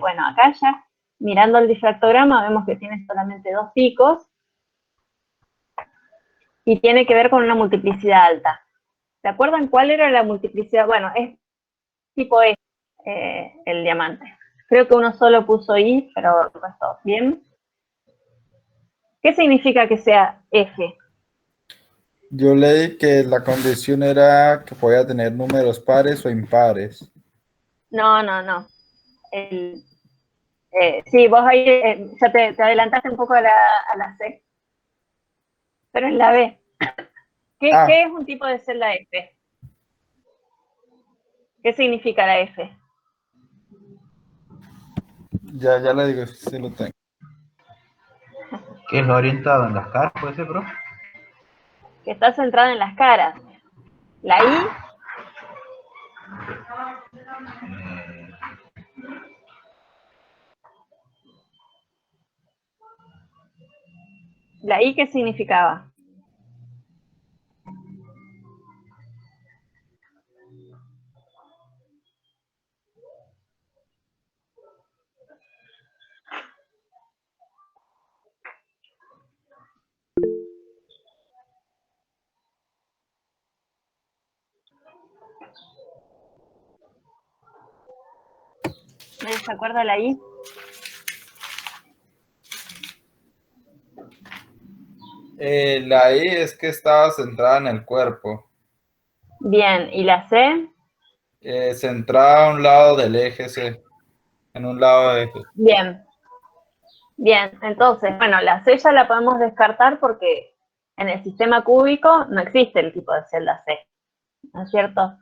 bueno, acá ya, mirando el difractograma, vemos que tiene solamente 2 picos, y tiene que ver con una multiplicidad alta. ¿Se acuerdan cuál era la multiplicidad? Bueno, es tipo E, el diamante. Creo que uno solo puso I, pero el resto, ¿bien? ¿Qué significa que sea F? Yo leí que la condición era que podía tener números pares o impares. No, no, no. Sí, vos ahí ya te adelantaste un poco a la C, pero es la B. ¿Qué Ah, es un tipo de celda F? ¿Qué significa la F? ya le digo, sí lo tengo. ¿Qué es lo orientado en las caras, puede ser, bro? Que está centrada en las caras. La I, ¿la I qué significaba? ¿Nadie se acuerda la I? La I es que estaba centrada en el cuerpo, Bien, ¿y la C? centrada a un lado del eje C, en un lado de eje. Bien, bien. Entonces, bueno, la C ya la podemos descartar porque en el sistema cúbico no existe el tipo de celda C, ¿no es cierto?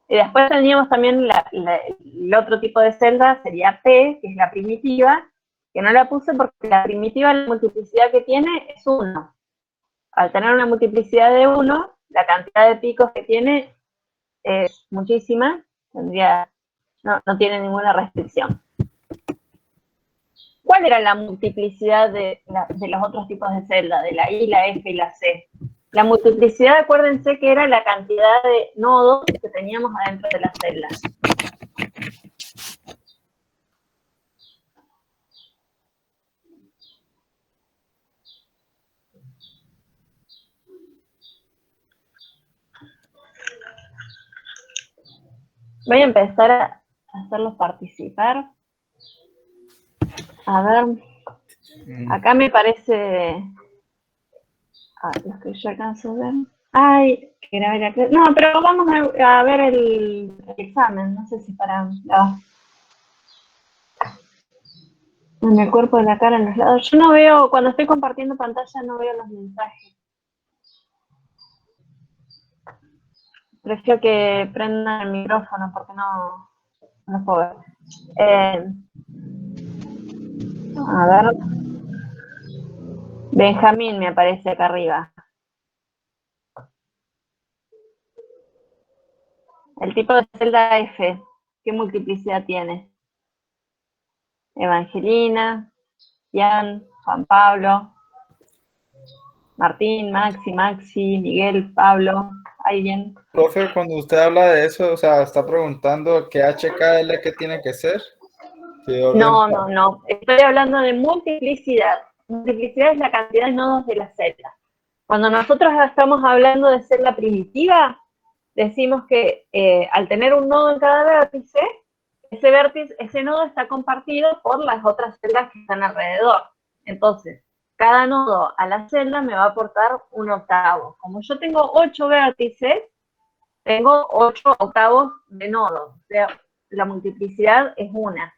Y después teníamos también el otro tipo de celda, sería P, que es la primitiva, que no la puse porque la primitiva, la multiplicidad que tiene es 1. Al tener una multiplicidad de 1, la cantidad de picos que tiene es muchísima, no tiene ninguna restricción. ¿Cuál era la multiplicidad de los otros tipos de celda, de la I, la F y la C? La multiplicidad, acuérdense que era la cantidad de nodos que teníamos adentro de la celda. Voy a empezar a hacerlos participar. A ver, acá me parece... los que yo alcanzo a ver. Ay, que grabé la clase. No, pero vamos a ver el examen. No sé si para... en el cuerpo de la cara, en los lados. Yo no veo, cuando estoy compartiendo pantalla, no veo los mensajes. Prefiero que prendan el micrófono porque no puedo ver. A ver. Benjamín me aparece acá arriba. El tipo de celda F, ¿qué multiplicidad tiene? Evangelina, Jan, Juan Pablo, Martín, Maxi, Miguel, Pablo, ¿alguien? Profe, cuando usted habla de eso, o sea, está preguntando qué HKL que tiene que ser, de orden. No. Estoy hablando de multiplicidad. Multiplicidad es la cantidad de nodos de la celda. Cuando nosotros estamos hablando de celda primitiva, decimos que al tener un nodo en cada vértice, ese nodo está compartido por las otras celdas que están alrededor. Entonces, cada nodo a la celda me va a aportar un octavo. Como yo tengo 8 vértices, tengo 8 octavos de nodo. O sea, la multiplicidad es una.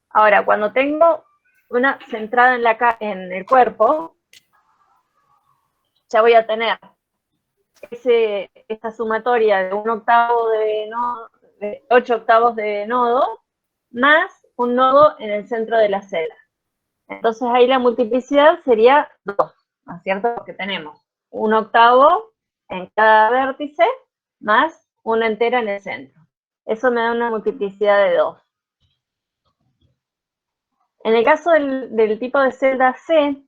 Ahora, cuando tengo una centrada en el cuerpo, ya voy a tener esta sumatoria de un octavo de nodo, de 8 octavos de nodo, más un nodo en el centro de la celda. Entonces ahí la multiplicidad sería 2, ¿no es cierto? Porque tenemos un octavo en cada vértice más una entera en el centro. Eso me da una multiplicidad de 2. En el caso del tipo de celda C,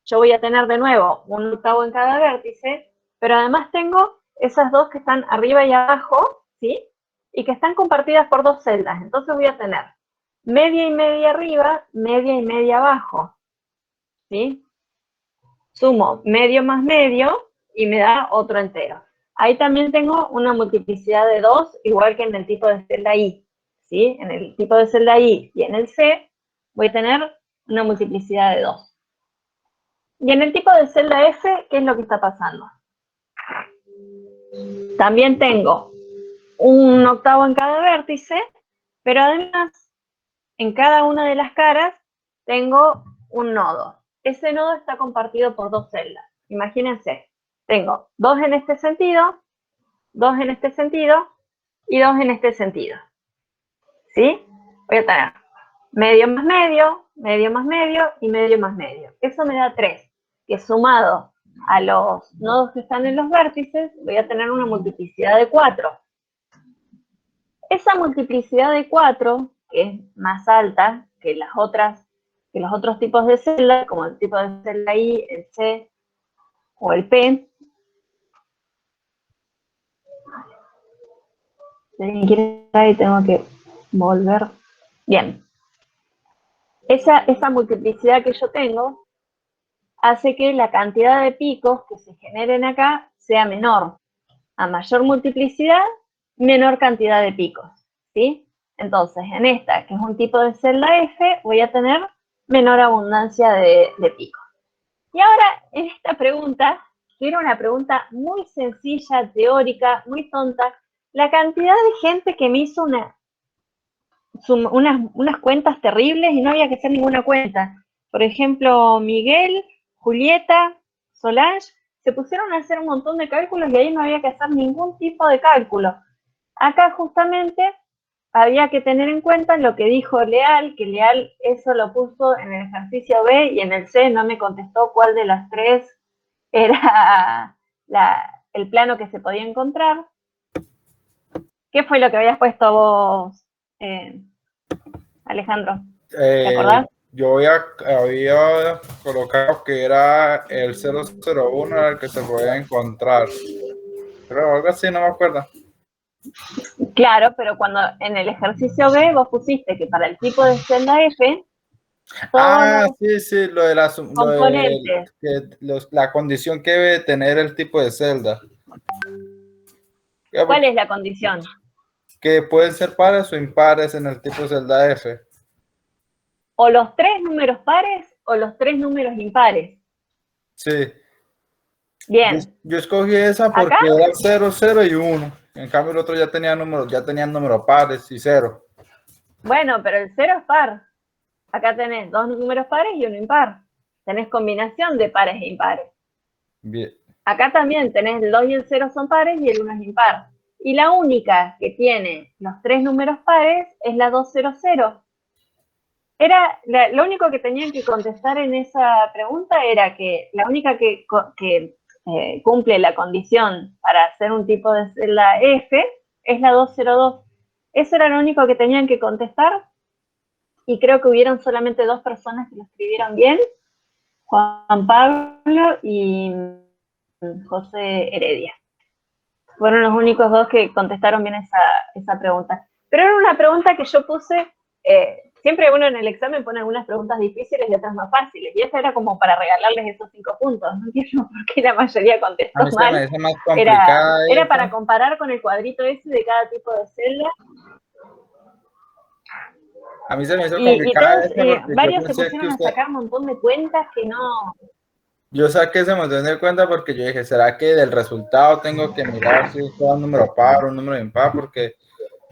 yo voy a tener de nuevo un octavo en cada vértice, pero además tengo esas dos que están arriba y abajo, ¿sí? Y que están compartidas por 2 celdas. Entonces voy a tener media y media arriba, media y media abajo, ¿sí? Sumo medio más medio y me da otro entero. Ahí también tengo una multiplicidad de 2, igual que en el tipo de celda I, ¿sí? En el tipo de celda I y en el C voy a tener una multiplicidad de 2. Y en el tipo de celda F, ¿qué es lo que está pasando? También tengo un octavo en cada vértice, pero además en cada una de las caras tengo un nodo. Ese nodo está compartido por dos celdas. Imagínense, tengo 2 en este sentido, 2 en este sentido y 2 en este sentido. ¿Sí? Voy a tener medio más medio, medio más medio y medio más medio. Eso me da 3, que sumado a los nodos que están en los vértices, voy a tener una multiplicidad de 4. Esa multiplicidad de 4, que es más alta que las otras, que los otros tipos de celda, como el tipo de celda I, el C o el P. Si alguien quiere entrar y tengo que volver. Bien. Esa multiplicidad que yo tengo hace que la cantidad de picos que se generen acá sea menor. A mayor multiplicidad, menor cantidad de picos, ¿sí? Entonces, en esta, que es un tipo de celda F, voy a tener menor abundancia de picos. Y ahora, en esta pregunta, que era una pregunta muy sencilla, teórica, muy tonta, la cantidad de gente que me hizo unas cuentas terribles y no había que hacer ninguna cuenta. Por ejemplo, Miguel, Julieta, Solange, se pusieron a hacer un montón de cálculos y ahí no había que hacer ningún tipo de cálculo. Acá justamente había que tener en cuenta lo que dijo Leal, que Leal eso lo puso en el ejercicio B y en el C no me contestó cuál de las tres era el plano que se podía encontrar. ¿Qué fue lo que habías puesto vos, Alejandro? ¿Te acordás? Yo había colocado que era el 001 el que se podía encontrar. Pero algo así, no me acuerdo. Claro, pero cuando en el ejercicio B vos pusiste que para el tipo de celda F, todos los sí, lo de componentes. la condición que debe tener el tipo de celda. ¿Cuál es la condición? Que pueden ser pares o impares en el tipo de celda F. O los 3 números pares o los 3 números impares. Sí. Bien. Yo escogí esa porque ¿Acá? era 0, 0 y 1. En cambio el otro ya tenía números pares y 0. Bueno, pero el 0 es par. Acá tenés 2 números pares y uno impar. Tenés combinación de pares e impares. Bien. Acá también tenés el 2 y el 0 son pares y el 1 es impar. Y la única que tiene los 3 números pares es la 200. Lo único que tenían que contestar en esa pregunta era que la única que cumple la condición para hacer un tipo de celda F es la 202. Eso era lo único que tenían que contestar y creo que hubieron solamente 2 personas que lo escribieron bien, Juan Pablo y José Heredia. Fueron los únicos 2 que contestaron bien esa pregunta. Pero era una pregunta que yo puse, siempre uno en el examen pone algunas preguntas difíciles y otras más fáciles, y esa era como para regalarles esos 5 puntos. No entiendo por qué la mayoría contestó A mí se mal. me hace más complicada Era para comparar con el cuadrito ese de cada tipo de celda. A mí se me hizo Y complicada todos, esa porque yo varios se pensé que pusieron a sacar un montón de cuentas que no. yo saqué ese montón de cuenta porque yo dije, ¿será que del resultado tengo que mirar si es un número par o un número impar? Porque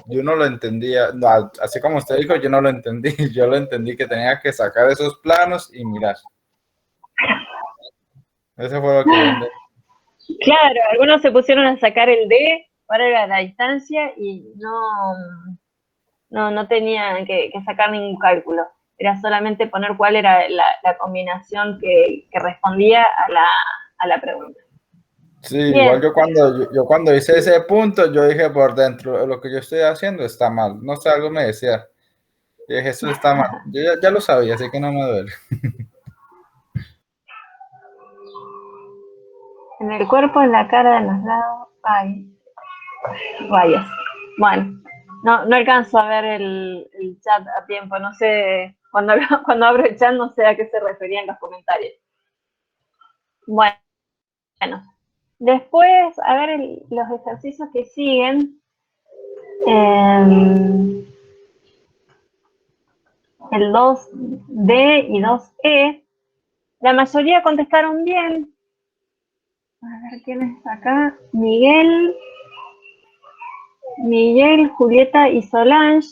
yo no lo entendía, no, así como usted dijo, yo no lo entendí, yo lo entendí que tenía que sacar esos planos y mirar. Eso fue lo que yo entendí. Claro, algunos se pusieron a sacar el D para la distancia y no tenían que sacar ningún cálculo. Era solamente poner cuál era la combinación que respondía a la pregunta. Sí, Bien. igual yo cuando hice ese punto, yo dije por dentro, lo que yo estoy haciendo está mal. No sé, algo me decía. Yo dije, eso está mal. Yo ya lo sabía, así que no me duele. En el cuerpo, en la cara, en los lados, hay rayas. Bueno, No alcanzo a ver el chat a tiempo, no sé, cuando abro el chat no sé a qué se referían los comentarios. Bueno, después, a ver los ejercicios que siguen. El 2D y 2E, la mayoría contestaron bien. A ver quién es acá. Miguel, Julieta y Solange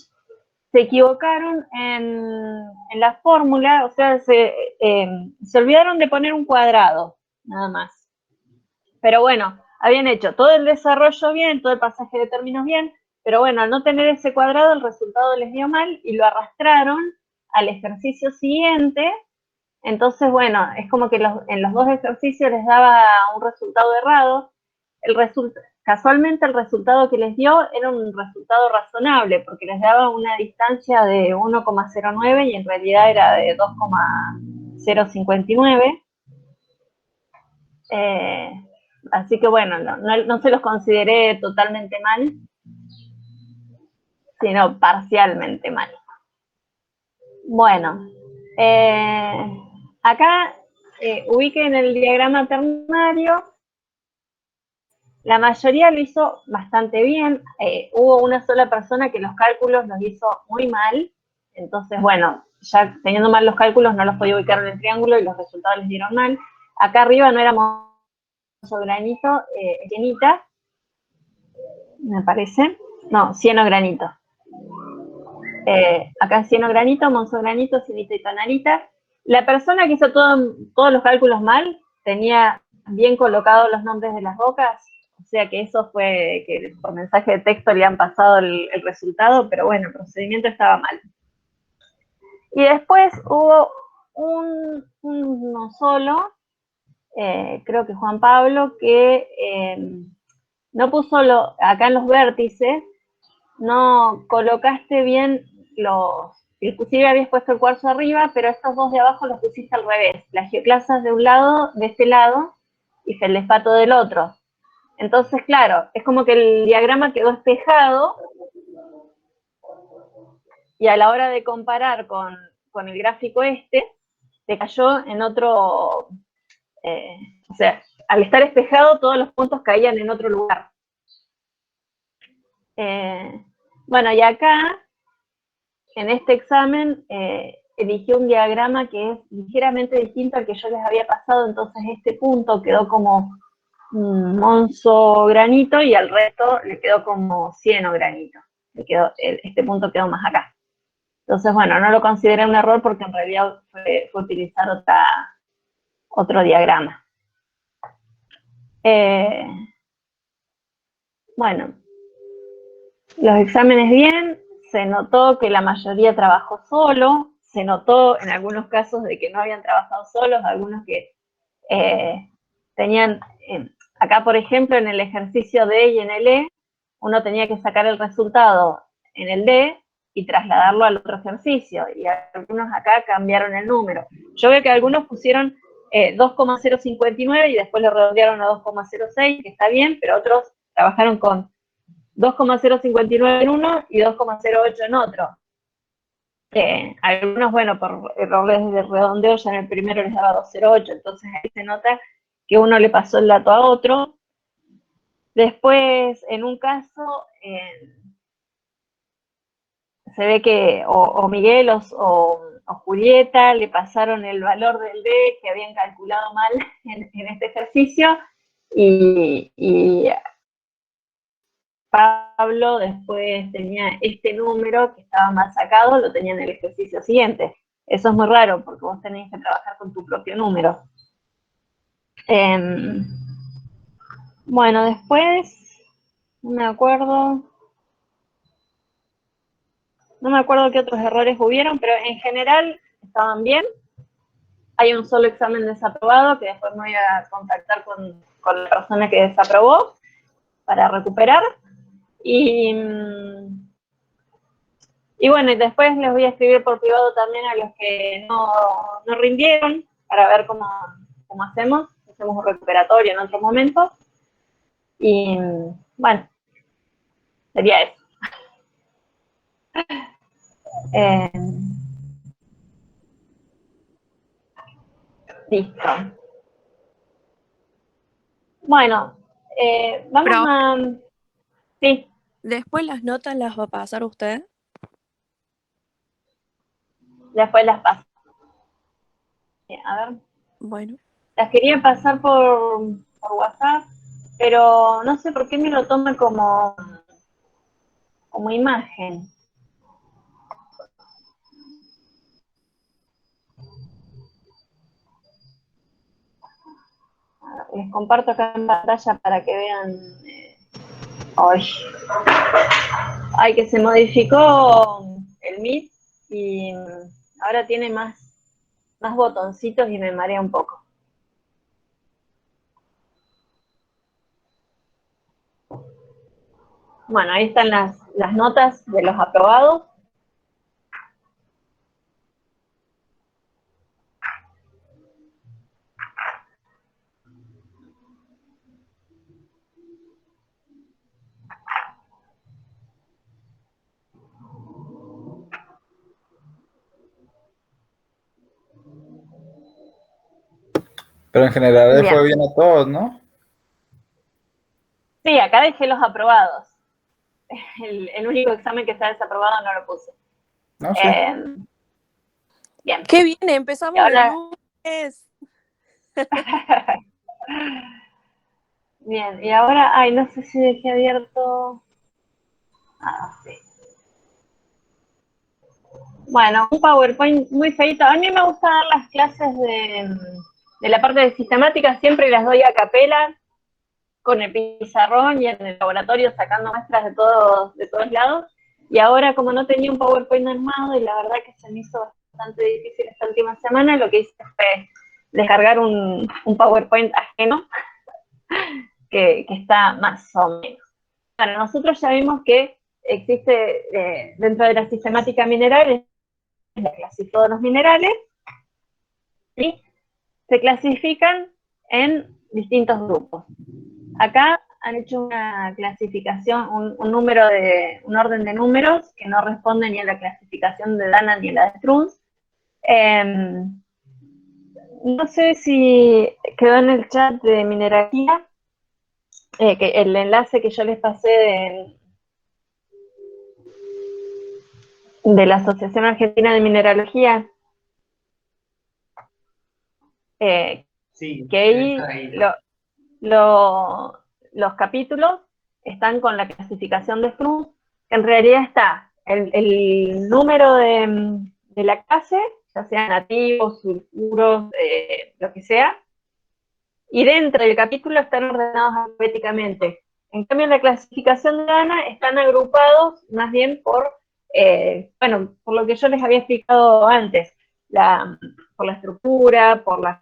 se equivocaron en la fórmula, o sea, se olvidaron de poner un cuadrado, nada más. Pero bueno, habían hecho todo el desarrollo bien, todo el pasaje de términos bien, pero bueno, al no tener ese cuadrado, el resultado les dio mal y lo arrastraron al ejercicio siguiente. Entonces, bueno, es como que en los dos ejercicios les daba un resultado errado. Casualmente el resultado que les dio era un resultado razonable, porque les daba una distancia de 1,09 y en realidad era de 2,059. Así que bueno, no se los consideré totalmente mal, sino parcialmente mal. Bueno, acá ubiquen el diagrama ternario. La mayoría lo hizo bastante bien. Hubo una sola persona que los cálculos los hizo muy mal. Entonces, bueno, ya teniendo mal los cálculos no los podía ubicar en el triángulo y los resultados les dieron mal. Acá arriba no era Monzo Granito, Cienita, me parece. No, Cieno Granito. Acá Cieno Granito, Monzo Granito, Cienita y Tonalita. La persona que hizo todos los cálculos mal tenía bien colocados los nombres de las bocas. O sea que eso fue que por mensaje de texto le han pasado el resultado, pero bueno, el procedimiento estaba mal. Y después hubo uno solo, creo que Juan Pablo, que no puso acá en los vértices, no colocaste bien inclusive habías puesto el cuarzo arriba, pero estos dos de abajo los pusiste al revés, las geoclasas de un lado, de este lado, y felespato del otro. Entonces, claro, es como que el diagrama quedó espejado y a la hora de comparar con el gráfico te cayó en otro, o sea, al estar espejado todos los puntos caían en otro lugar. Bueno, y acá, en este examen, elegí un diagrama que es ligeramente distinto al que yo les había pasado, entonces este punto quedó como Monzo Granito y al resto le quedó como Cieno Granito. Este punto quedó más acá. Entonces, bueno, no lo consideré un error porque en realidad fue utilizar otro diagrama. Bueno, los exámenes bien, se notó que la mayoría trabajó solo, se notó en algunos casos de que no habían trabajado solos, algunos que tenían, acá por ejemplo en el ejercicio D y en el E, uno tenía que sacar el resultado en el D y trasladarlo al otro ejercicio, y algunos acá cambiaron el número. Yo veo que algunos pusieron 2,059 y después lo redondearon a 2,06, que está bien, pero otros trabajaron con 2,059 en uno y 2,08 en otro. Algunos, bueno, por errores de redondeo ya en el primero les daba 2,08, entonces ahí se nota que uno le pasó el dato a otro. Después, en un caso, se ve que o Miguel o Julieta le pasaron el valor del D que habían calculado mal en este ejercicio, y Pablo después tenía este número que estaba mal sacado, lo tenía en el ejercicio siguiente. Eso es muy raro porque vos tenés que trabajar con tu propio número. Bueno, después, no me acuerdo qué otros errores hubieron, pero en general estaban bien. Hay un solo examen desaprobado que después me voy a contactar con la persona que desaprobó para recuperar. Y bueno, y después les voy a escribir por privado también a los que no rindieron para ver cómo hacemos un recuperatorio en otro momento. Y bueno, sería eso. Eh, listo. Bueno, vamos Pero a... Sí, después las notas las va a pasar usted. después las paso. A ver, Bueno, las quería pasar por WhatsApp, pero no sé por qué me lo toma como imagen. Les comparto acá en pantalla para que vean. Ay, ay, que se modificó el Meet y ahora tiene más botoncitos y me marea un poco. Bueno, ahí están las notas de los aprobados. Pero en general le fue Bien. bien a todos, ¿no? Sí, acá dejé los aprobados. El único examen que está desaprobado no lo puse. No sé. Bien. ¡Qué bien! Y Empezamos el ahora, lunes. bien, y ahora, ay, no sé si dejé abierto. Ah, sí. Bueno, un PowerPoint muy feito. A mí me gusta dar las clases de la parte de sistemática, siempre las doy a capela, con el pizarrón y en el laboratorio sacando muestras de todos lados. Y ahora, como no tenía un PowerPoint armado, y la verdad que se me hizo bastante difícil esta última semana, lo que hice fue descargar un PowerPoint ajeno que está más o menos. Bueno, nosotros ya vimos que existe dentro de la sistemática mineral, la clasificó de los minerales, y se clasifican en distintos grupos. Acá han hecho una clasificación, un orden de números que no responde ni a la clasificación de Dana ni a la de Strunz. No sé si quedó en el chat de mineralogía, que el enlace que yo les pasé de la Asociación Argentina de Mineralogía, Sí, que ahí los capítulos están con la clasificación de Strunz. En realidad está el número de la clase, ya sean nativos, sulfuros, lo que sea, y dentro del capítulo están ordenados alfabéticamente. En cambio, en la clasificación de Dana están agrupados más bien bueno, por lo que yo les había explicado antes, por la estructura, por las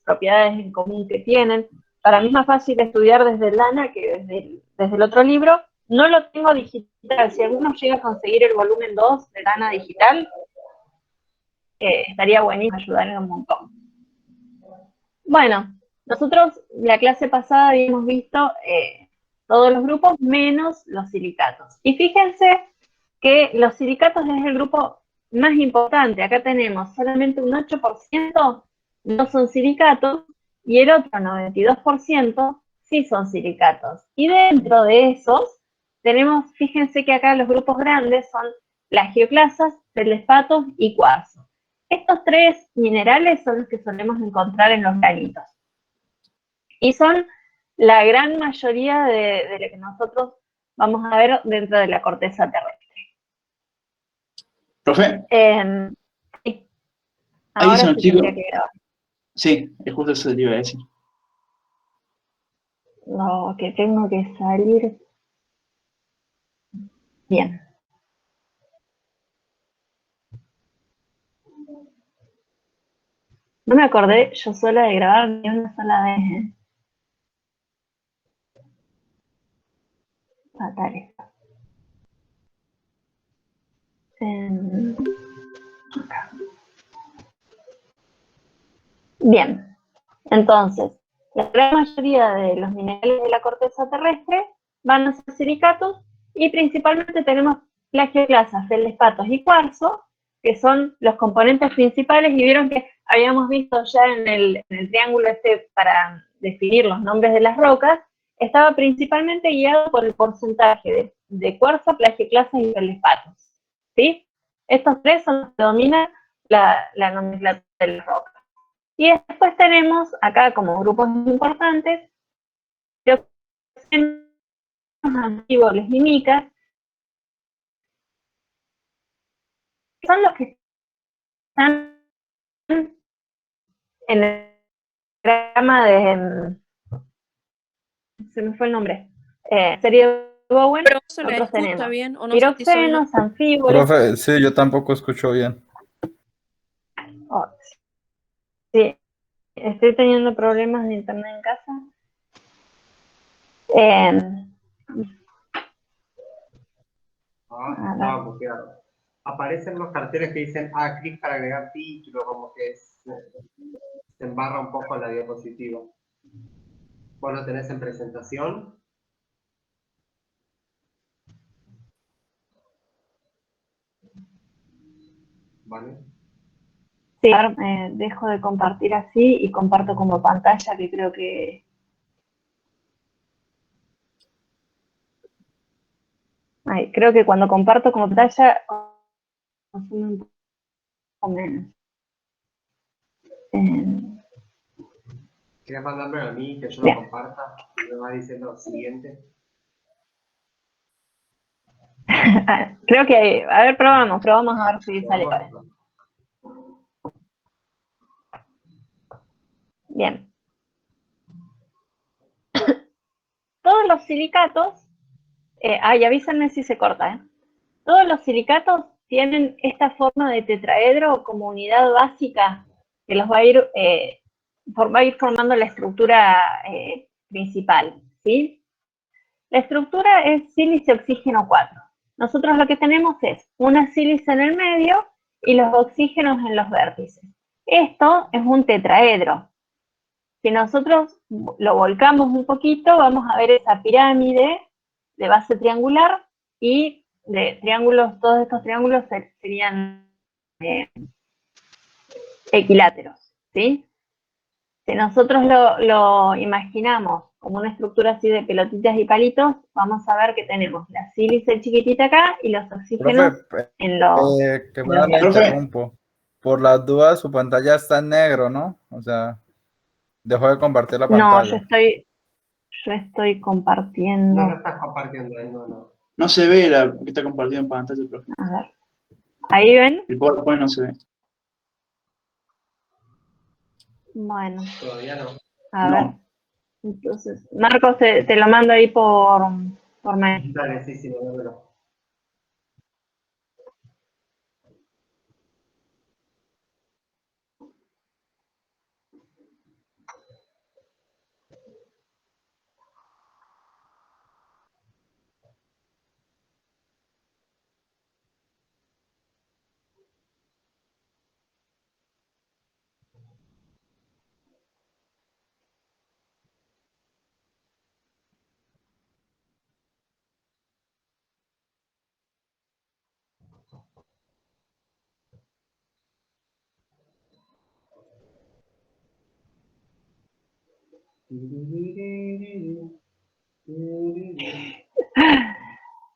propiedades en común que tienen. Para mí es más fácil estudiar desde el Dana que desde el otro libro. No lo tengo digital. Si alguno llega a conseguir el volumen 2 de Dana digital, estaría buenísimo, ayudar un montón. Bueno, nosotros la clase pasada habíamos visto todos los grupos menos los silicatos. Y fíjense que los silicatos es el grupo más importante. Acá tenemos solamente un 8% no son silicatos y el otro 92% sí son silicatos. Y dentro de esos tenemos, fíjense que acá los grupos grandes son plagioclasas, feldespatos y cuarzo. Estos tres minerales son los que solemos encontrar en los granitos. Y son la gran mayoría de lo que nosotros vamos a ver dentro de la corteza terrestre. Profe, Sí, ahí ahora son sí chicos. tendría que grabar. Sí, es justo eso que te iba a decir. No, que tengo que salir. Bien. No me acordé yo sola de grabar ni una sola vez, ¿eh? Fatal esto. Acá. Bien. Entonces, la gran mayoría de los minerales de la corteza terrestre van a ser silicatos y principalmente tenemos plagioclasas, feldespatos y cuarzo, que son los componentes principales, y vieron que habíamos visto ya en el triángulo este para definir los nombres de las rocas, estaba principalmente guiado por el porcentaje de cuarzo, plagioclasas y feldespatos, ¿sí? Estos tres son los que dominan la nomenclatura de las rocas. Y después tenemos acá como grupos importantes, antíboles y micas, que son los que están en el diagrama de, se me fue el nombre, serie de Bowen. Pero no se le Nosotros escucha tenemos bien, o no sé si soy yo. piroxenos, anfíboles. Profe, sí, yo tampoco escucho bien. Oh, sí, estoy teniendo problemas de internet en casa. Estaba copiado. Aparecen los carteles que dicen clic para agregar título, como que se embarra un poco la diapositiva. ¿Vos lo tenés en presentación? ¿Vale? Sí, dejo de compartir así y comparto como pantalla, que creo que... creo que cuando comparto como pantalla consume un poco menos. ¿Querés mandarme a mí que yo Bien. lo comparta? Y me vas diciendo lo siguiente. Creo que, a ver, probamos a ver si sale para. Bien. Todos los silicatos, y avísenme si se corta, todos los silicatos tienen esta forma de tetraedro como unidad básica que los va a ir formando la estructura principal, ¿sí? La estructura es sílice-oxígeno 4. Nosotros lo que tenemos es una sílice en el medio y los oxígenos en los vértices. Esto es un tetraedro. Si nosotros lo volcamos un poquito, vamos a ver esa pirámide de base triangular y de triángulos, todos estos triángulos serían equiláteros, ¿sí? Si nosotros lo imaginamos como una estructura así de pelotitas y palitos, vamos a ver que tenemos la sílice chiquitita acá y los oxígenos Profe, en los que bueno, le Profe. interrumpo. Por las dudas, su pantalla está en negro, ¿no? O sea, dejó de compartir la No, yo pantalla. estoy compartiendo. No lo estás compartiendo ahí, no. No se ve la que está compartida en pantalla, profe. A ver. ¿Ahí ven? El PowerPoint no se ve. Bueno, Todavía no. a No. ver. Entonces, Marcos, te lo mando ahí por mail. Dale, sí, dámelo.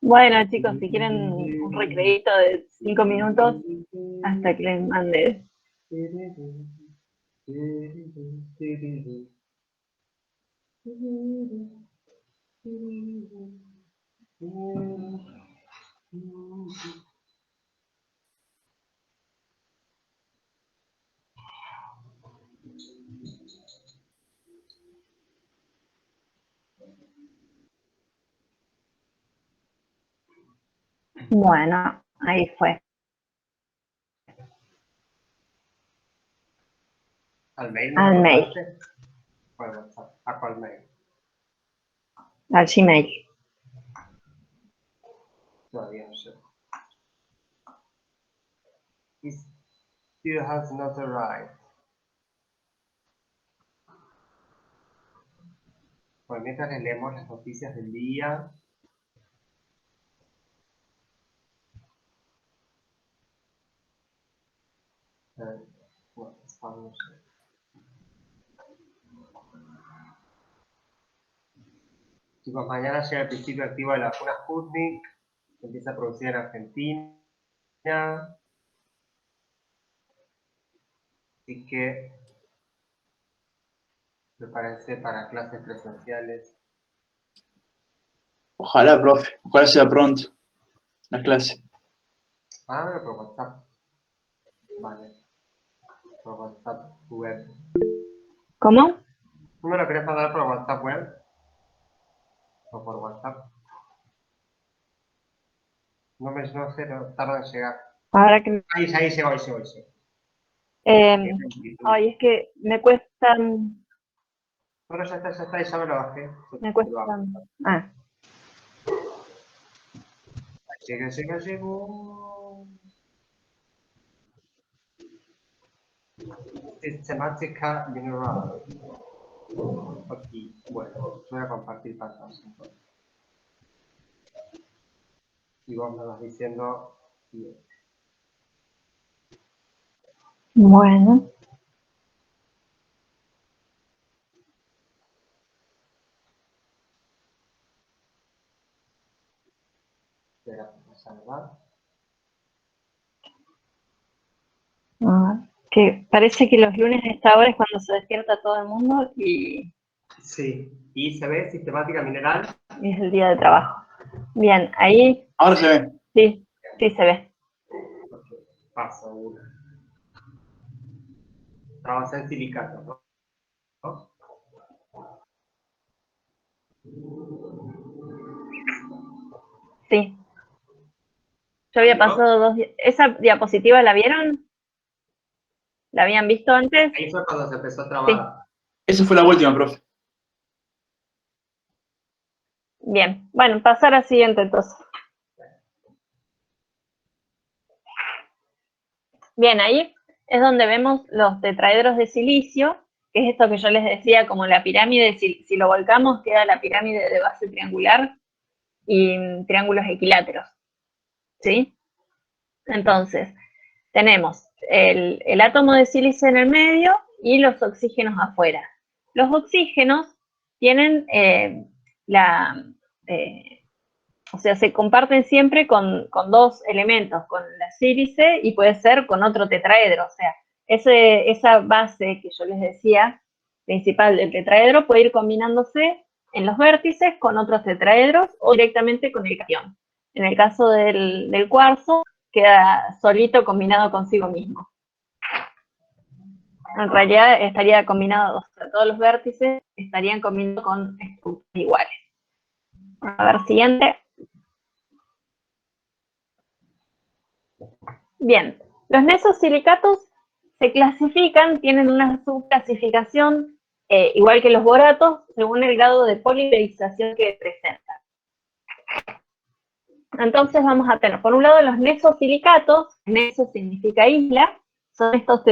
Bueno, chicos, si quieren un recreito de 5 minutos hasta que les mande. Bueno, ahí fue. ¿Al mail Al me lo mail, mandaste? Por WhatsApp. ¿A cuál mail? al Gmail. Todavía no sé. It still has not arrived. Pues mientras leemos las noticias del día. Bueno, vamos. Chicos, mañana llega el principio activo de la vacuna Sputnik, que empieza a producir en Argentina. Así que prepárense para clases presenciales. Ojalá, profe. Ojalá sea pronto la clase. Ah, por WhatsApp. Vale. Por WhatsApp web. ¿Cómo? ¿Tú me lo querés mandar por WhatsApp web? ¿O por WhatsApp? No sé, no tarda en llegar. Ahora que... Ahí llegó. Ay, es que me cuesta... Bueno, ya está, ya me lo bajé. Me cuesta... Ah, Llegó. Sistemática Mineral. Aquí, bueno, voy a compartir pantalla. Y vos me vas diciendo bien. bueno. Espera, vamos a salvar. Que parece que los lunes a esta hora es cuando se despierta todo el mundo y Sí, y se ve sistemática mineral. es el día de trabajo. Bien, ahí Ahora se ve. sí se ve. Paso una. Trabaja en silicato, ¿no? Sí. Yo había pasado 2 días. ¿Esa diapositiva la vieron? ¿La habían visto antes? Ahí fue cuando se empezó a trabajar. Esa fue la última, profe. Bien, bueno, pasar al siguiente entonces. Bien, ahí es donde vemos los tetraedros de silicio, que es esto que yo les decía, como la pirámide, si lo volcamos queda la pirámide de base triangular y triángulos equiláteros, ¿sí? Entonces, tenemos el átomo de silicio en el medio y los oxígenos afuera. Los oxígenos tienen o sea, se comparten siempre con 2 elementos, con la sílice y puede ser con otro tetraedro. O sea, esa base que yo les decía, principal del tetraedro, puede ir combinándose en los vértices con otros tetraedros o directamente con el catión. En el caso del cuarzo, queda solito combinado consigo mismo. En realidad estaría combinado, o sea, todos los vértices estarían combinados con estructuras iguales. A ver, siguiente. Bien, los nesosilicatos se clasifican, tienen una subclasificación, igual que los boratos, según el grado de polimerización que presentan. Entonces vamos a tener, por un lado, los nesosilicatos, neso significa isla, son estos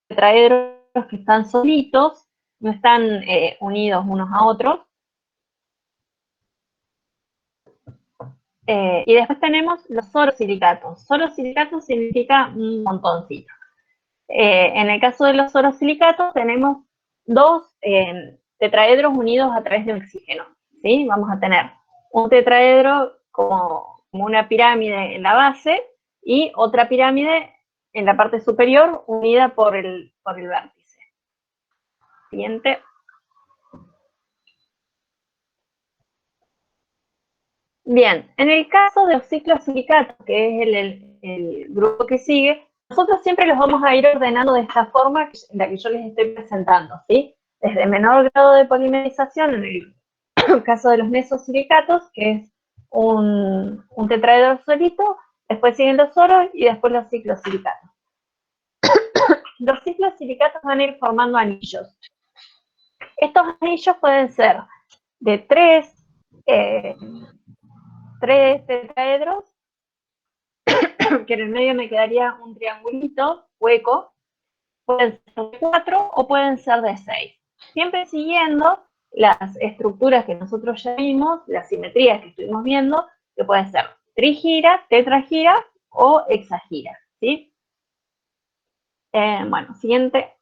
tetraedros que están solitos, no están unidos unos a otros. Y después tenemos los sorosilicatos. Sorosilicatos significa un montoncito. En el caso de los sorosilicatos tenemos 2 tetraedros unidos a través de un oxígeno, ¿sí? Vamos a tener un tetraedro como una pirámide en la base y otra pirámide en la parte superior unida por el vértice. Siguiente. Bien, en el caso de los ciclosilicatos, que es el grupo que sigue, nosotros siempre los vamos a ir ordenando de esta forma en la que yo les estoy presentando, ¿sí? Desde menor grado de polimerización, en el caso de los nesosilicatos, que es un tetraedro solito, después siguen los soros y después los ciclosilicatos. Los ciclosilicatos van a ir formando anillos. Estos anillos pueden ser de 3 tetraedros, que en el medio me quedaría un triangulito hueco, pueden ser de 4 o pueden ser de 6. Siempre siguiendo las estructuras que nosotros ya vimos, las simetrías que estuvimos viendo, que pueden ser trigira, tetragira o hexagira, ¿sí? Bueno, siguiente.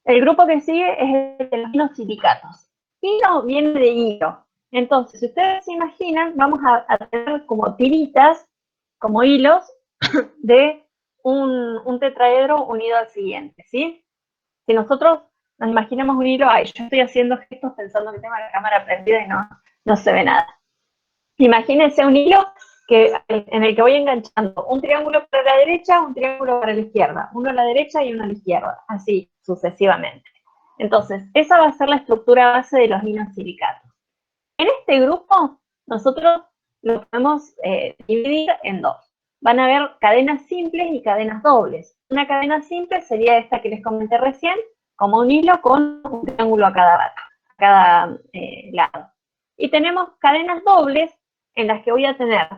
El grupo que sigue es el de los inosilicatos. Hilo viene de hilo. Entonces, si ustedes se imaginan, vamos a tener como tiritas, como hilos, de un tetraedro unido al siguiente, ¿sí? Si nosotros nos imaginamos un hilo, ay, yo estoy haciendo gestos pensando que tengo la cámara prendida y no se ve nada. Imagínense un hilo en el que voy enganchando un triángulo para la derecha, un triángulo para la izquierda, uno a la derecha y uno a la izquierda, así sucesivamente. Entonces, esa va a ser la estructura base de los inosilicatos. En este grupo, nosotros lo podemos dividir en dos. Van a haber cadenas simples y cadenas dobles. Una cadena simple sería esta que les comenté recién, como un hilo con un triángulo a cada lado. Y tenemos cadenas dobles en las que voy a tener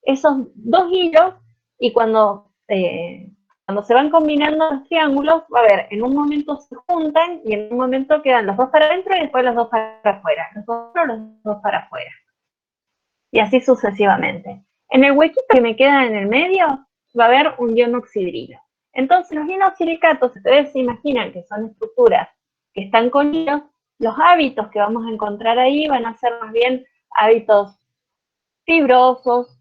esos dos hilos y cuando se van combinando los triángulos, va a ver, en un momento se juntan y en un momento quedan los dos para adentro y después los dos para afuera, los dos para afuera. Y así sucesivamente. En el huequito que me queda en el medio va a haber un ionoxidrilo. Entonces los inosilicatos, ustedes se imaginan que son estructuras que están con hilos, los hábitos que vamos a encontrar ahí van a ser más bien hábitos fibrosos,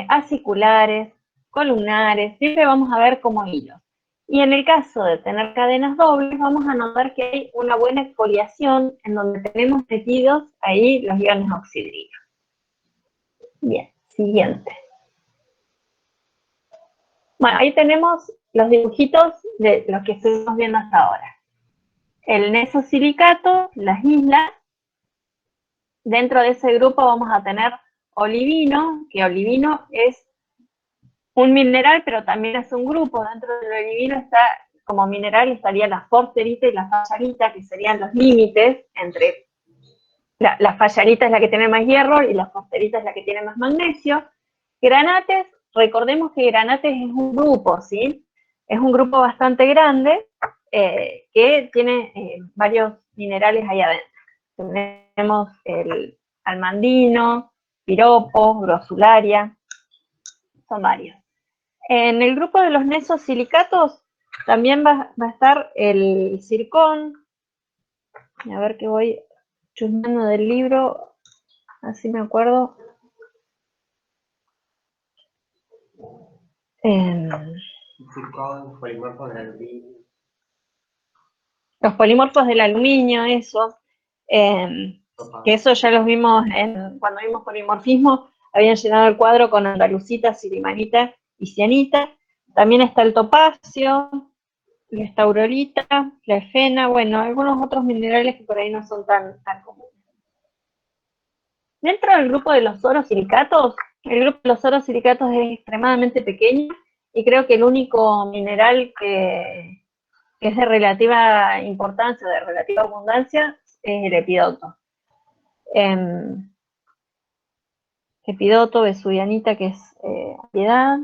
aciculares, columnares, siempre vamos a ver como hilos. Y en el caso de tener cadenas dobles, vamos a notar que hay una buena exfoliación en donde tenemos metidos ahí los iones oxidrilos. Bien, siguiente. Bueno, ahí tenemos los dibujitos de los que estuvimos viendo hasta ahora. El nesosilicato, las islas. Dentro de ese grupo vamos a tener olivino, que olivino es un mineral, pero también es un grupo. Dentro del olivino está, como mineral, estaría la forsterita y la fallarita, que serían los límites entre la fallarita es la que tiene más hierro y la forsterita es la que tiene más magnesio. Granates, recordemos que granates es un grupo, ¿sí? Es un grupo bastante grande que tiene varios minerales ahí adentro. Tenemos el almandino, piropo, grosularia, son varios. En el grupo de los nesosilicatos también va a estar el zircón. A ver que voy chusmeando del libro, así me acuerdo. Zircón, polimorfos del aluminio. Los polimorfos del aluminio, eso. Que eso ya los vimos cuando vimos polimorfismo, habían llenado el cuadro con andalucita, silimanita y cianita. También está el topacio, la estaurolita, la efena, bueno, algunos otros minerales que por ahí no son tan comunes. Dentro del grupo de los orosilicatos, el grupo de los orosilicatos es extremadamente pequeño y creo que el único mineral que es de relativa importancia, de relativa abundancia, es el epidoto. Epidoto, vesuvianita, que es piedad,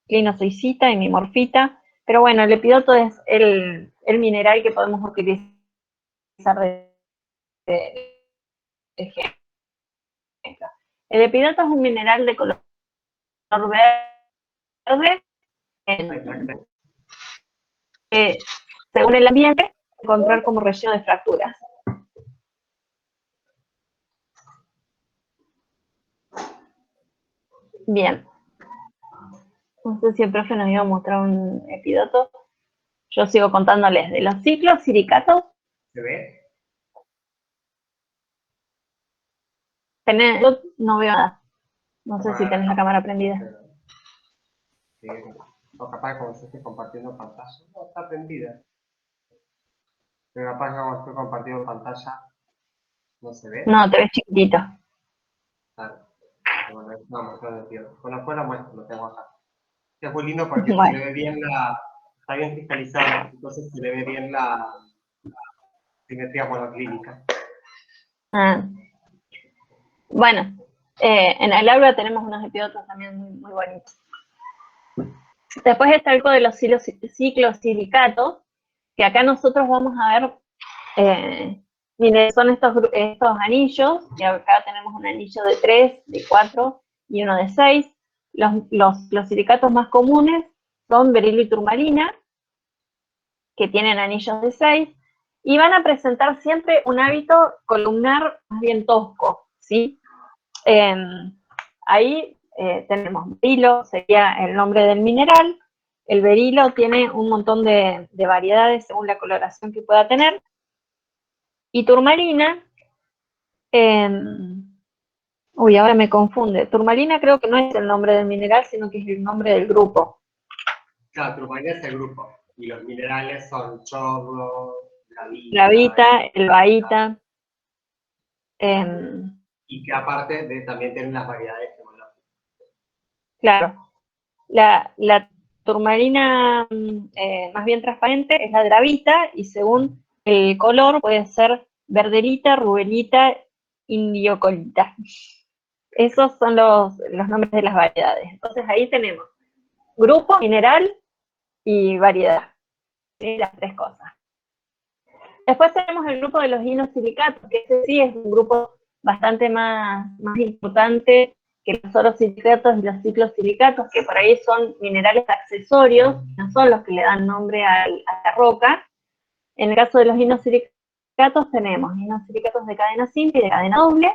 clinozoicita y mimorfita, pero bueno, el epidoto es el mineral que podemos utilizar de ejemplo. El epidoto es un mineral de color verde, según el ambiente, encontrar como relleno de fracturas. Bien. No sé si el profe nos iba a mostrar un epidoto. Yo sigo contándoles de los ciclos silicatos. ¿Se ve? Yo no veo nada. No sé si tenés la cámara prendida. Sí. O capaz como si estoy compartiendo pantalla. No, está prendida. Pero capaz como estoy compartiendo pantalla, ¿no se ve? No, te ves chiquitito. Claro. Bueno, no, mostrando el tío. Bueno, después lo muestro, lo tengo acá. Es muy lindo porque Bueno. se le ve bien está bien cristalizado, entonces se le ve bien la simetría monoclínica. Bueno, en el aula tenemos unos epidotos también muy bonitos. Después está algo de los ciclosilicatos, que acá nosotros vamos a ver, son estos anillos, y acá tenemos un anillo de 3, de 4 y uno de 6. Los silicatos más comunes son berilo y turmalina, que tienen anillos de 6, y van a presentar siempre un hábito columnar más bien tosco, ¿sí? Ahí tenemos berilo, sería el nombre del mineral. El berilo tiene un montón de variedades según la coloración que pueda tener. Y turmalina, ahora me confunde. Turmalina creo que no es el nombre del mineral, sino que es el nombre del grupo. Claro, turmalina es el grupo. Y los minerales son chorro, Gravita, elbaíta. Y que aparte también tienen las variedades gemológicas. Claro. La turmalina más bien transparente es la gravita, y según el color puede ser verdelita, rubelita, indiocolita. Esos son los nombres de las variedades. Entonces ahí tenemos grupo, mineral y variedad. ¿Sí? Las tres cosas. Después tenemos el grupo de los inosilicatos, que ese sí es un grupo bastante más importante que los orosilicatos y los ciclosilicatos, que por ahí son minerales accesorios, no son los que le dan nombre a la roca. En el caso de los inosilicatos tenemos inosilicatos de cadena simple y de cadena doble.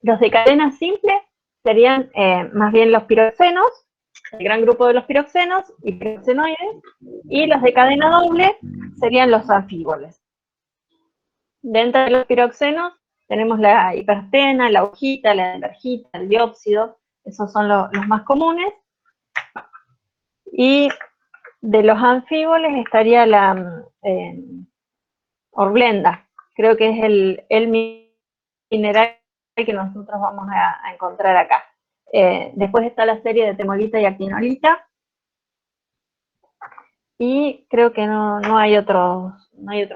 Los de cadena simple serían más bien los piroxenos, el gran grupo de los piroxenos y piroxenoides, y los de cadena doble serían los anfíboles. Dentro de los piroxenos tenemos la hiperstena, la augita, la endargita, el diópsido, esos son los más comunes. Y de los anfíboles estaría la horblenda, creo que es el mineral que nosotros vamos a encontrar acá. Después está la serie de temolita y actinolita. Y creo que no hay otros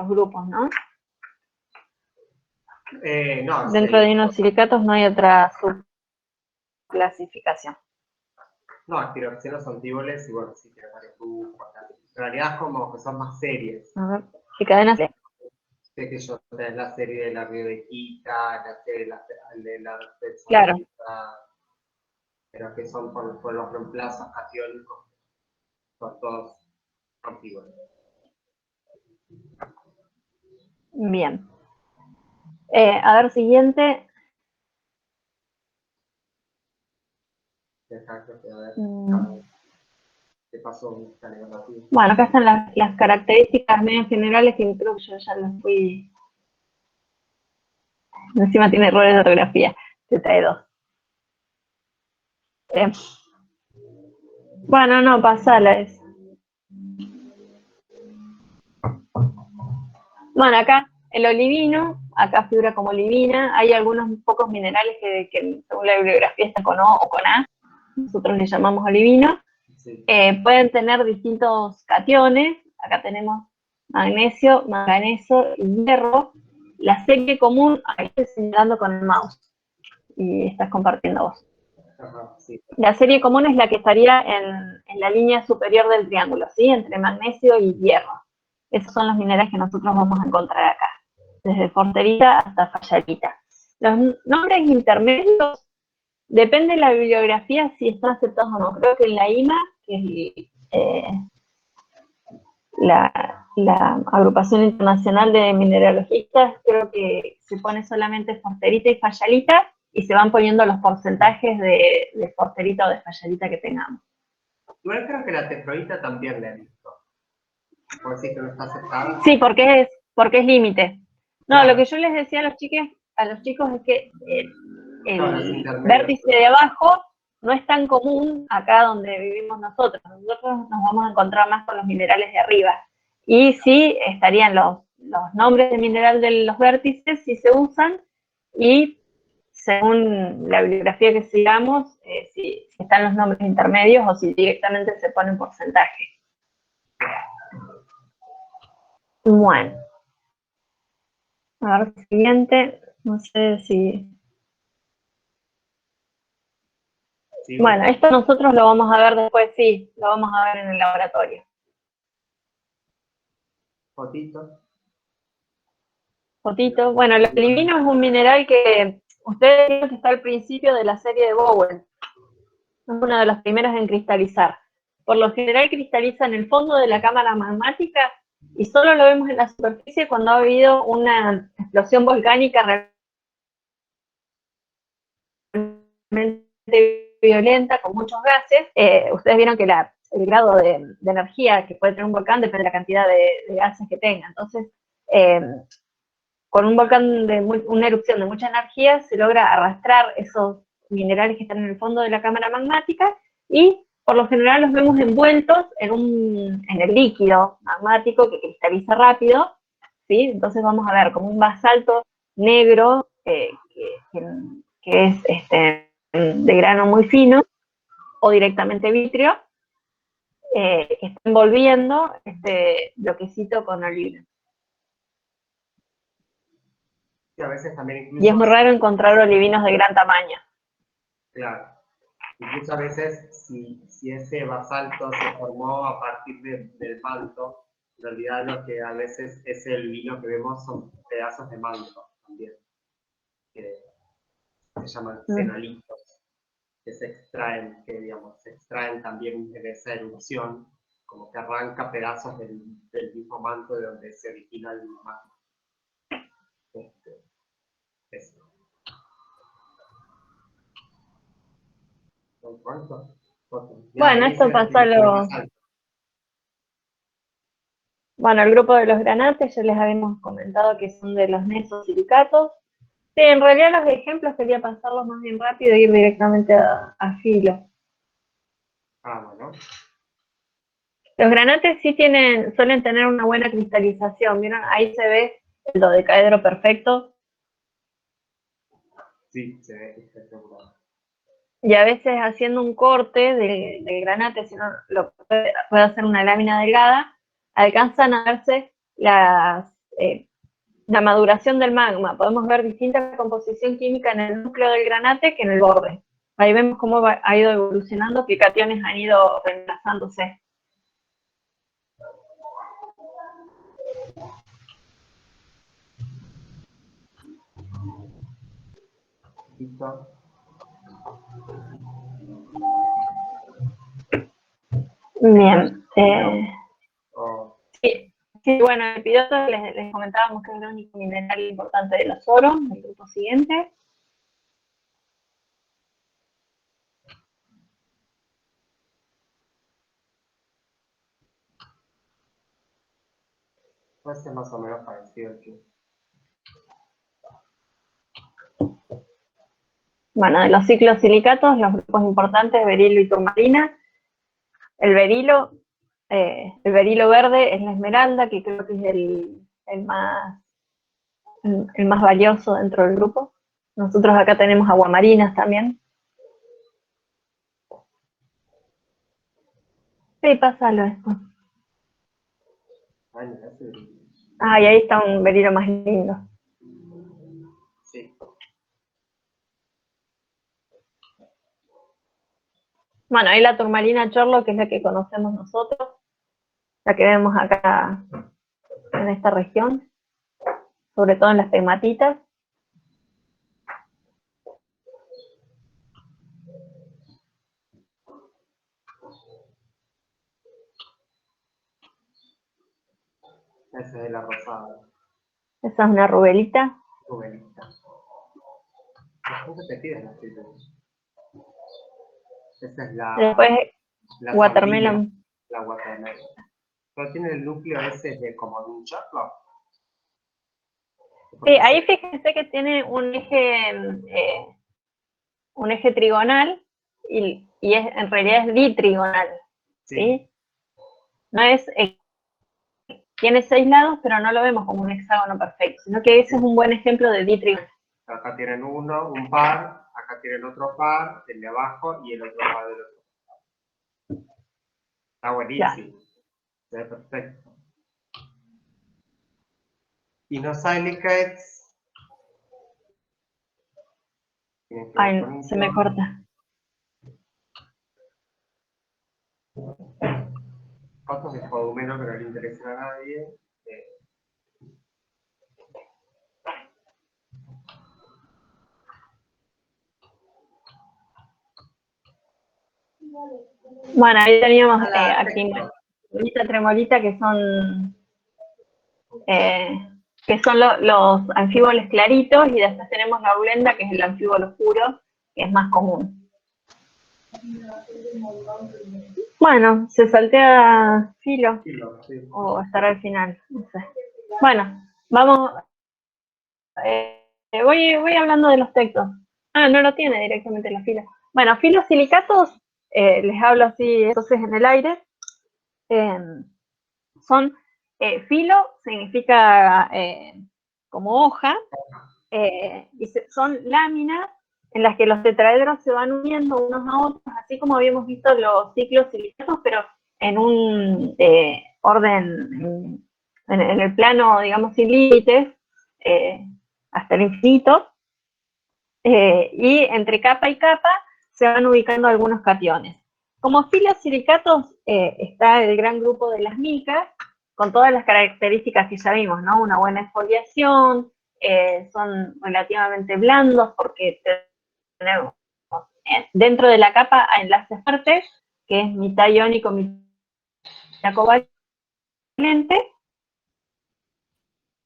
grupos, ¿no? No, Dentro de inosilicatos no hay otra subclasificación. No, los piroxenos son antíboles y bueno, sí tienen varios grupos. En realidad como que son más series. A ver, ¿qué cadenas? Sé que yo tenés la serie de la riodequita, la serie de la Claro. Pero que son por los reemplazos catiónicos, son todos antíboles. Bien. A ver, siguiente. ¿Qué pasó? Bueno, acá están las características medio generales que creo que yo ya las fui. Encima tiene errores de ortografía. Te trae dos. Bueno, no, pasala eso. Bueno, acá el olivino, acá figura como olivina. Hay algunos pocos minerales que según la bibliografía están con O o con A. Nosotros le llamamos olivino. Sí. Pueden tener distintos cationes. Acá tenemos magnesio, manganeso y hierro. La serie común, ahí estoy señalando con el mouse y estás compartiendo vos. Ajá, sí. La serie común es la que estaría en la línea superior del triángulo, ¿sí? Entre magnesio y hierro. Esos son los minerales que nosotros vamos a encontrar acá, desde forsterita hasta fallarita. Los nombres intermedios, depende de la bibliografía si están aceptados o no. Creo que en la IMA, que es la Agrupación Internacional de Mineralogistas, creo que se pone solamente forsterita y fallarita, y se van poniendo los porcentajes de forsterita o de fallarita que tengamos. Igual creo que la tefloíta también la he visto. ¿Por si que no está aceptada? Sí, porque es límite. No, Claro. lo que yo les decía a los chicos es que el Claro, vértice de abajo no es tan común acá donde vivimos nosotros. Nosotros nos vamos a encontrar más con los minerales de arriba. Y sí estarían los nombres de mineral de los vértices, si se usan, y según la bibliografía que sigamos, si están los nombres intermedios o si directamente se pone un porcentaje. Bueno. A ver, siguiente, no sé si... Sí, Bueno, esto nosotros lo vamos a ver después, sí, lo vamos a ver en el laboratorio. Fotito. Fotito. Bueno, el olivino es un mineral que ustedes vieron que está al principio de la serie de Bowen. uno de los primeros en cristalizar. Por lo general cristaliza en el fondo de la cámara magmática y solo lo vemos en la superficie cuando ha habido una explosión volcánica realmente violenta con muchos gases. Ustedes vieron que el grado de energía que puede tener un volcán depende de la cantidad de gases que tenga. Entonces, con un volcán una erupción de mucha energía se logra arrastrar esos minerales que están en el fondo de la cámara magmática y por lo general los vemos envueltos en el líquido magmático que cristaliza rápido, ¿sí? Entonces vamos a ver como un basalto negro que es de grano muy fino o directamente vitrio, que está envolviendo este bloquecito con olivina. Y a veces también incluso... Y es muy raro encontrar olivinos de gran tamaño. Claro. Incluso a veces, si ese basalto se formó a partir del manto, en realidad lo que a veces es el vino que vemos son pedazos de manto también, que se llaman cenolitos, que se extraen también en esa erupción, como que arranca pedazos del mismo manto de donde se origina el magma. Eso. ¿Cuánto? Bueno, esto pasa Bueno, el grupo de los granates, ya les habíamos comentado que son de los nesosilicatos. Sí, en realidad los ejemplos quería pasarlos más bien rápido e ir directamente a filo. Bueno. Los granates sí suelen tener una buena cristalización. ¿Vieron? Ahí se ve el dodecaedro perfecto. Sí, se ve espectacular. Y a veces haciendo un corte del granate, si uno lo puede hacer una lámina delgada, alcanzan a verse la maduración del magma. Podemos ver distinta composición química en el núcleo del granate que en el borde. Ahí vemos cómo ha ido evolucionando, qué cationes han ido reemplazándose. ¿Listo? Bien. Sí, bueno, el epidoto les comentábamos que es el único mineral importante de los oros, el grupo siguiente. Puede ser más o menos parecido al que... Bueno, de los ciclosilicatos, los grupos importantes, berilo y turmalina. El berilo verde es la esmeralda, que creo que es el más valioso dentro del grupo. Nosotros acá tenemos aguamarinas también. Sí, pásalo esto. Y ahí está un berilo más lindo. Sí. Bueno, ahí la turmalina chorlo, que es la que conocemos nosotros, la que vemos acá en esta región, sobre todo en las pegmatitas. Esa es la rosada. Esa es una rubelita. Rubelita. ¿Cómo te pides las citas? Esa es Después, la watermelon. sandía, la watermelon. Pero tiene el núcleo ese de como de un choclo. Sí, ahí fíjense que tiene un eje trigonal y en realidad es ditrigonal. ¿Sí? No es, tiene 6 lados, pero no lo vemos como un hexágono perfecto, sino que ese es un buen ejemplo de ditrigonal. Acá tienen un par, acá tienen otro par, el de abajo y el otro par del otro. Está buenísimo. Se ve perfecto. Inosilicates. Ay, se me corta. Fotos de podumeno que no le interesan a nadie. Bueno, ahí teníamos Hola, aquí tremolita, tremolita, que son los anfíboles claritos, y después tenemos la blenda, que es el anfíbolo oscuro, que es más común. Bueno, se saltea Filo, sí. o estará al final, no sé. Bueno, vamos, voy hablando de los textos. Ah, no lo tiene directamente la fila. Bueno, filosilicatos, les hablo así, entonces en el aire, son, filo significa como hoja, y son láminas en las que los tetraedros se van uniendo unos a otros, así como habíamos visto los ciclos silicatos, pero en un orden, en el plano, digamos, sin límites, hasta el infinito, y entre capa y capa se van ubicando algunos cationes. Como filosilicatos está el gran grupo de las micas, con todas las características que ya vimos, ¿no? Una buena exfoliación, son relativamente blandos porque tenemos dentro de la capa a enlaces fuertes, que es mitad iónico, mitad covalente,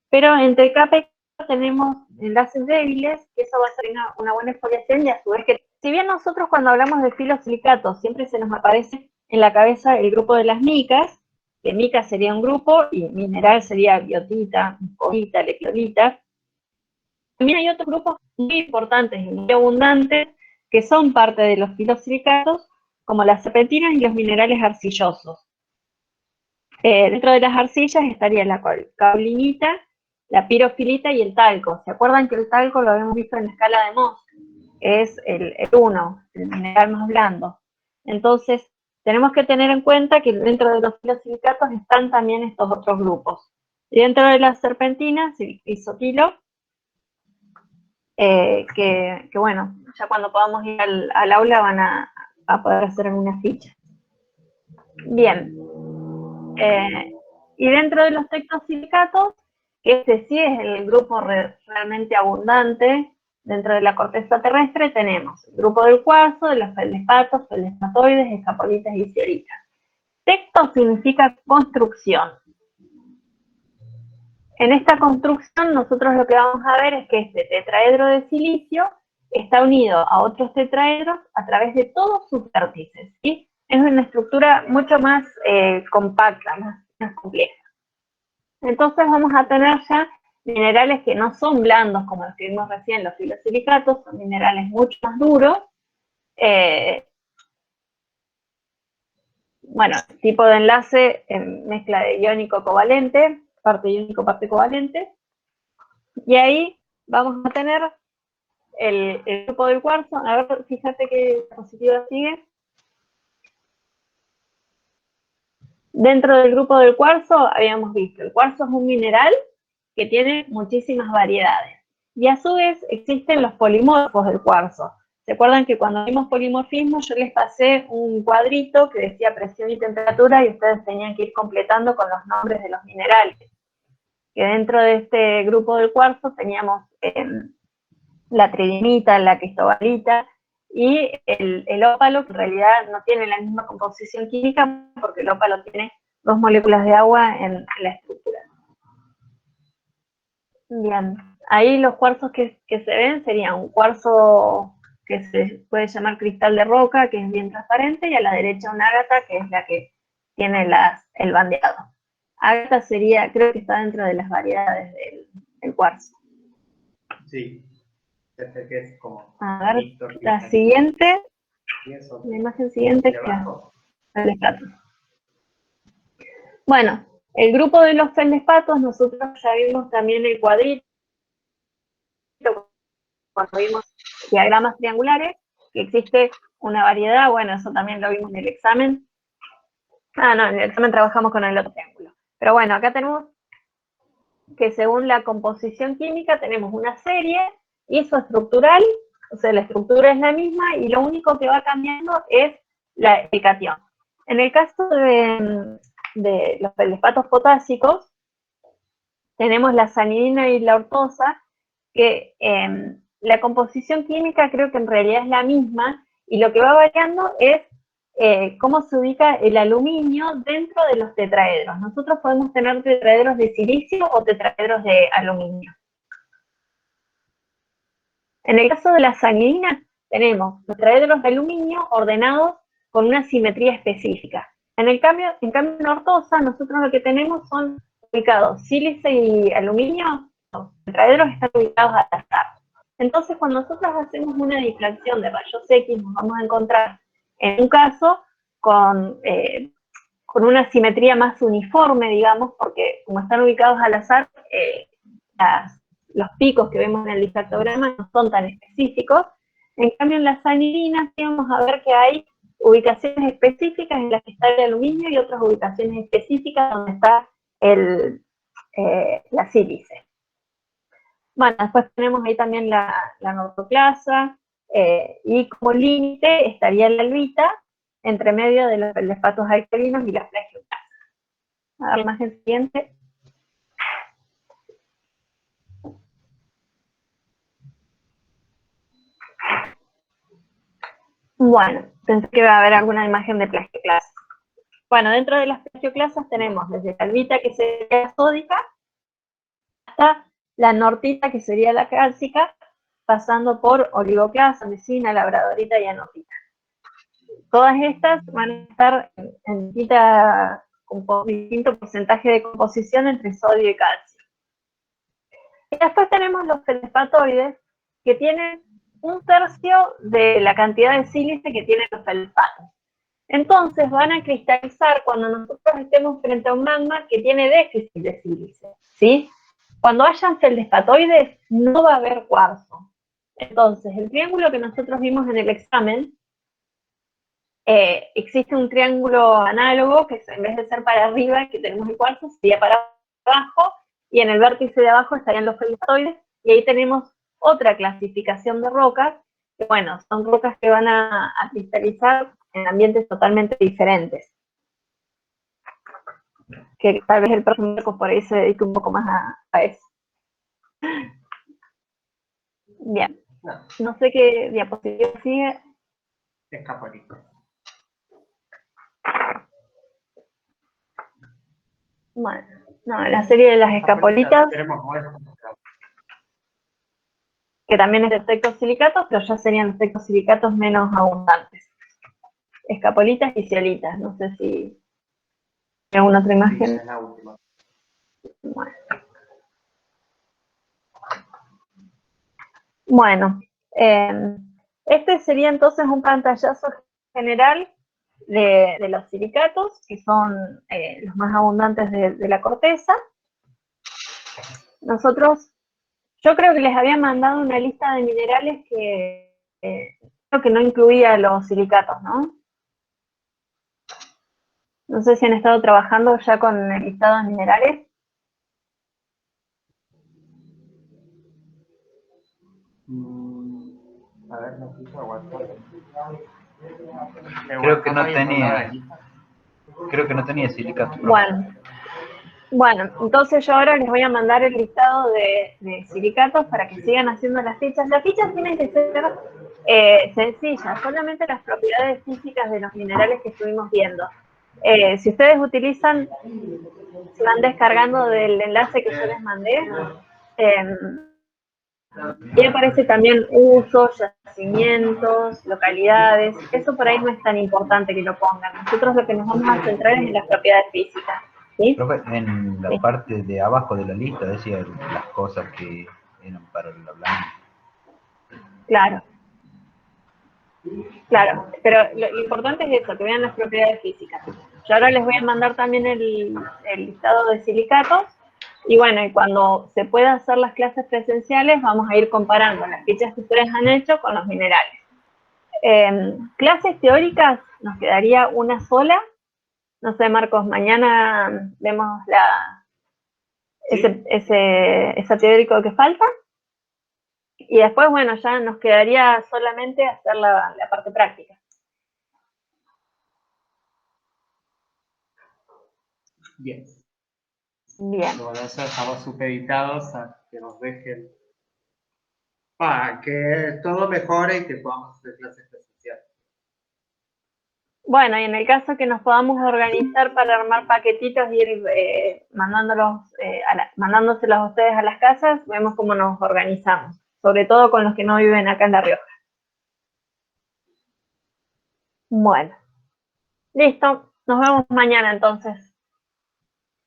pero entre capa y capa tenemos enlaces débiles, que eso va a ser una buena exfoliación, y a su vez que, si bien nosotros cuando hablamos de filosilicatos siempre se nos aparece en la cabeza el grupo de las micas, que mica sería un grupo y mineral sería biotita, mucovita, electrolita, también hay otros grupos muy importantes y muy abundantes que son parte de los filosilicatos, como las serpentinas y los minerales arcillosos. Dentro de las arcillas estaría la caulinita, la pirofilita y el talco. ¿Se acuerdan que el talco lo habíamos visto en la escala de Mohs? Es el 1, el mineral más blando. Entonces, tenemos que tener en cuenta que dentro de los filosilicatos están también estos otros grupos. Y dentro de las serpentinas, el isotilo, que bueno, ya cuando podamos ir al aula van a poder hacer algunas fichas. Bien. Y dentro de los tectosilicatos, que este sí es el grupo realmente abundante dentro de la corteza terrestre, tenemos el grupo del cuarzo, de los feldespatos, feldespatoides, escapolitas y ciolitas. Tecto significa construcción. En esta construcción nosotros lo que vamos a ver es que este tetraedro de silicio está unido a otros tetraedros a través de todos sus vértices, ¿sí? Es una estructura mucho más compacta, más compleja. Entonces vamos a tener ya minerales que no son blandos, como los que vimos recién, los filosilicatos, son minerales mucho más duros. Bueno, tipo de enlace, mezcla de iónico covalente, parte iónico, parte covalente. Y ahí vamos a tener el grupo del cuarzo. A ver, fíjate qué diapositiva sigue. Dentro del grupo del cuarzo habíamos visto, el cuarzo es un mineral que tiene muchísimas variedades. Y a su vez existen los polimorfos del cuarzo. ¿Se acuerdan que cuando vimos polimorfismo yo les pasé un cuadrito que decía presión y temperatura y ustedes tenían que ir completando con los nombres de los minerales? Que dentro de este grupo del cuarzo teníamos la tridimita, la cristobalita y el ópalo, que en realidad no tiene la misma composición química porque el ópalo tiene 2 moléculas de agua en la estructura. Bien, ahí los cuarzos que se ven serían un cuarzo que se puede llamar cristal de roca, que es bien transparente, y a la derecha un ágata, que es la que tiene el bandeado. Ágata sería, creo que está dentro de las variedades del cuarzo. Sí, este que es como... A ver, la siguiente, la imagen siguiente es el feldespato. Bueno, el grupo de los feldespatos, nosotros ya vimos también el cuadrito, cuando vimos diagramas triangulares, que existe una variedad, bueno, eso también lo vimos en el examen. Ah, no, en el examen trabajamos con el otro triángulo. Pero bueno, acá tenemos que según la composición química tenemos una serie isoestructural, o sea, la estructura es la misma y lo único que va cambiando es el catión. En el caso de los feldespatos potásicos, tenemos la sanidina y la ortosa, que la composición química creo que en realidad es la misma, y lo que va variando es cómo se ubica el aluminio dentro de los tetraedros. Nosotros podemos tener tetraedros de silicio o tetraedros de aluminio. En el caso de la sanguina, tenemos tetraedros de aluminio ordenados con una simetría específica. En cambio, en ortosa, nosotros lo que tenemos son ubicados sílice y aluminio, los tetraedros están ubicados al azar. Entonces, cuando nosotros hacemos una difracción de rayos X, nos vamos a encontrar, en un caso, con una simetría más uniforme, digamos, porque como están ubicados al azar, los picos que vemos en el difractograma no son tan específicos. En cambio, en las sanguinas vamos a ver que hay ubicaciones específicas en las que está el aluminio y otras ubicaciones específicas donde está la sílice. Bueno, después tenemos ahí también la nortoclasa, y como límite estaría la albita entre medio de los feldespatos alcalinos y la plagioclasa. A ver la imagen siguiente. Bueno, pensé que iba a haber alguna imagen de plagioclasa. Bueno, dentro de las plagioclasas tenemos desde la albita, que sería sódica, hasta la nortita, que sería la cálcica, pasando por oligoclasa, andesina, labradorita y anotita. Todas estas van a estar en distinto porcentaje de composición entre sodio y calcio. Y después tenemos los feldespatoides, que tienen 1/3 de la cantidad de sílice que tienen los feldespatos. Entonces van a cristalizar cuando nosotros estemos frente a un magma que tiene déficit de sílice, ¿sí? Cuando hayan feldespatoides no va a haber cuarzo. Entonces, el triángulo que nosotros vimos en el examen, existe un triángulo análogo que en vez de ser para arriba, que tenemos el cuarzo, sería para abajo, y en el vértice de abajo estarían los feldespatoides, y ahí tenemos otra clasificación de rocas, que bueno, son rocas que van a cristalizar en ambientes totalmente diferentes. Que tal vez el próximo Marcos por ahí se dedique un poco más a eso. Bien. No sé qué diapositiva sigue. Escapolito. Bueno, no, la serie de las escapolitas, Tenemos muestras. que también es de tectosilicatos, pero ya serían los tectosilicatos menos abundantes. Escapolitas y cielitas, no sé si hay alguna otra Sí, imagen. es la última. Bueno, este sería entonces un pantallazo general de los silicatos, que son los más abundantes de la corteza. Yo creo que les había mandado una lista de minerales que creo que no incluía los silicatos, ¿no? No sé si han estado trabajando ya con el listado de minerales. A ver, no puse WhatsApp. Creo que no tenía silicato. Bueno, entonces yo ahora les voy a mandar el listado de silicatos para que sigan haciendo las fichas. Las fichas tienen que ser sencillas, solamente las propiedades físicas de los minerales que estuvimos viendo. Si ustedes utilizan, se van descargando del enlace que yo les mandé, y aparece también usos, yacimientos, localidades. Eso por ahí no es tan importante que lo pongan. Nosotros lo que nos vamos a centrar es en las propiedades físicas. ¿Sí? Profe, en la parte de abajo de la lista decía las cosas que eran para la blanca. Claro, pero lo importante es eso, que vean las propiedades físicas. Yo ahora les voy a mandar también el listado de silicatos, y bueno, y cuando se pueda hacer las clases presenciales, vamos a ir comparando las fichas que ustedes han hecho con los minerales. Clases teóricas, nos quedaría una sola. No sé, Marcos, mañana vemos ese teórico que falta. Y después, bueno, ya nos quedaría solamente hacer la parte práctica. Bien. Bien. Bueno, eso estamos supeditados a que nos dejen. Que todo mejore y que podamos hacer clases presenciales. Bueno, y en el caso que nos podamos organizar para armar paquetitos y ir mandándoselos a ustedes a las casas, vemos cómo nos organizamos, sobre todo con los que no viven acá en La Rioja. Bueno, listo, nos vemos mañana entonces.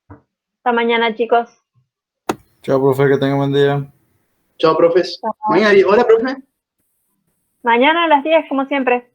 Hasta mañana, chicos. Chao, profe, que tenga buen día. Chao, profes. Mañana, hola, profe. Mañana a las 10, como siempre.